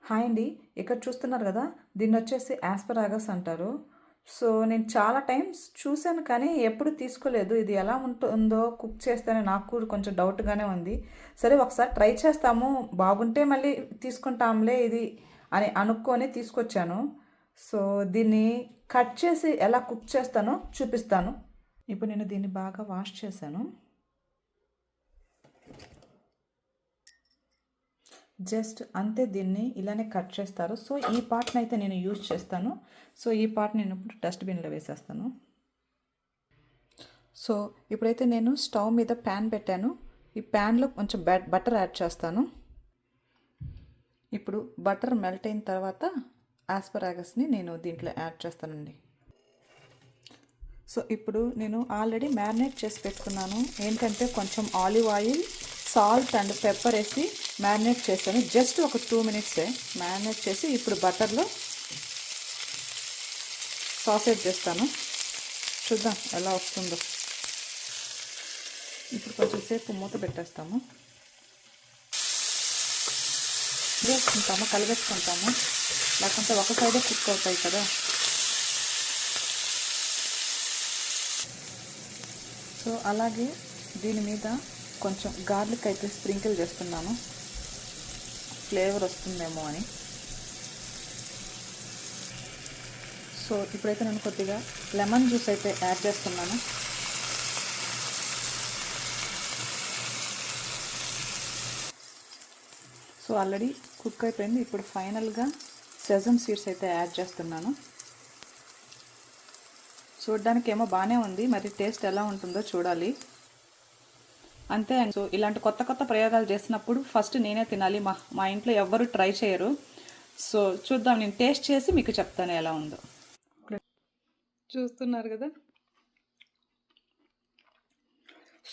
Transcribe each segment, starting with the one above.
Hi అండి. ఇక్కడ చూస్తున్నారు కదా, దీన్ని వచ్చేసి ఆస్పరాగస్ అంటారు. సో నేను చాలా టైమ్స్ చూశాను కానీ ఎప్పుడు తీసుకోలేదు. ఇది ఎలా ఉంటుందో కుక్ చేస్తేనే నాకు కూడా కొంచెం డౌట్గానే ఉంది. సరే ఒకసారి ట్రై చేస్తాము, బాగుంటే మళ్ళీ తీసుకుంటాంలే ఇది అని అనుకొని తీసుకొచ్చాను. సో దీన్ని కట్ చేసి ఎలా కుక్ చేస్తానో చూపిస్తాను. ఇప్పుడు నేను దీన్ని బాగా వాష్ చేశాను. జస్ట్ అంతే, దీన్ని ఇలానే కట్ చేస్తారు. సో ఈ పార్ట్ని అయితే నేను యూజ్ చేస్తాను. సో ఈ పార్ట్ నేను ఇప్పుడు డస్ట్బిన్లో వేసేస్తాను. సో ఇప్పుడైతే నేను స్టవ్ మీద ప్యాన్ పెట్టాను. ఈ ప్యాన్లో కొంచెం బటర్ యాడ్ చేస్తాను. ఇప్పుడు బటర్ మెల్ట్ అయిన తర్వాత ఆస్పరాగస్ని నేను దీంట్లో యాడ్ చేస్తానండి. సో ఇప్పుడు నేను ఆల్రెడీ మ్యారినేట్ చేసి పెట్టుకున్నాను. ఏంటంటే కొంచెం olive oil, salt and pepper వేసి మ్యారినేట్ చేశాను. జస్ట్ ఒక 2 మినిట్సే మ్యారినేట్ చేసి ఇప్పుడు బటర్లో సాసేజ్ చేస్తాను. చూద్దాం ఎలా వస్తుందో. ఇప్పుడు కొంచెం సేపు మూత పెట్టేస్తాము, వేసుకుంటాము, కలిపేసుకుంటాము. లేకుంటే ఒక సైడే కుక్ అవుతాయి కదా. సో అలాగే దీని మీద కొంచెం గార్లిక్ అయితే స్ప్రింకిల్ చేస్తున్నాను, ఫ్లేవర్ వస్తుందేమో అని. సో ఇప్పుడైతే నేను కొద్దిగా లెమన్ జ్యూస్ అయితే యాడ్ చేస్తున్నాను. సో ఆల్రెడీ కుక్ అయిపోయింది. ఇప్పుడు ఫైనల్గా సెజమ్ సీడ్స్ అయితే యాడ్ చేస్తున్నాను. చూడడానికి ఏమో బాగానే ఉంది, మరి టేస్ట్ ఎలా ఉంటుందో చూడాలి. అంతే అండి. సో ఇలాంటి కొత్త కొత్త ప్రయోగాలు చేసినప్పుడు ఫస్ట్ నేనే తినాలి. మా ఇంట్లో ఎవ్వరు ట్రై చేయరు. సో చూద్దాం, నేను టేస్ట్ చేసి మీకు చెప్తాను ఎలా ఉందో. చూస్తున్నారు కదా.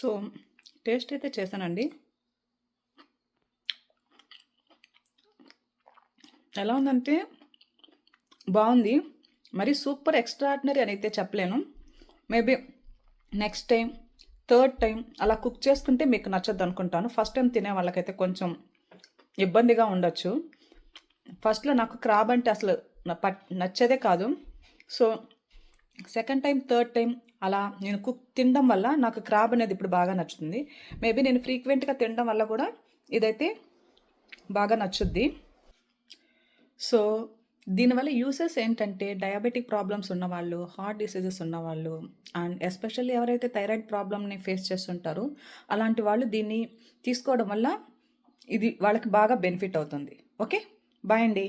సో టేస్ట్ అయితే చేశానండి. ఎలా ఉందంటే బాగుంది. మరి సూపర్ ఎక్స్ట్రాడినరీ అని అయితే చెప్పలేను. Maybe next time, third time అలా కుక్ చేసుకుంటే మీకు నచ్చద్దు అనుకుంటాను. ఫస్ట్ టైం తినే వాళ్ళకైతే కొంచెం ఇబ్బందిగా ఉండొచ్చు. ఫస్ట్లో నాకు క్రాబ్ అంటే అసలు నచ్చేదే కాదు. So second time, third time అలా నేను తినడం వల్ల నాకు క్రాబ్ అనేది ఇప్పుడు బాగా నచ్చుతుంది. మేబీ నేను ఫ్రీక్వెంట్గా తినడం వల్ల కూడా ఇదైతే బాగా నచ్చుద్ది. సో దీనివల్ల యూసెస్ ఏంటంటే, డయాబెటిక్ ప్రాబ్లమ్స్ ఉన్నవాళ్ళు, హార్ట్ డిసీజెస్ ఉన్నవాళ్ళు, అండ్ ఎస్పెషల్లీ ఎవరైతే థైరాయిడ్ ప్రాబ్లమ్ని ఫేస్ చేస్తుంటారో అలాంటి వాళ్ళు దీన్ని తీసుకోవడం వల్ల ఇది వాళ్ళకి బాగా బెనిఫిట్ అవుతుంది. ఓకే, బాయ్ అండి.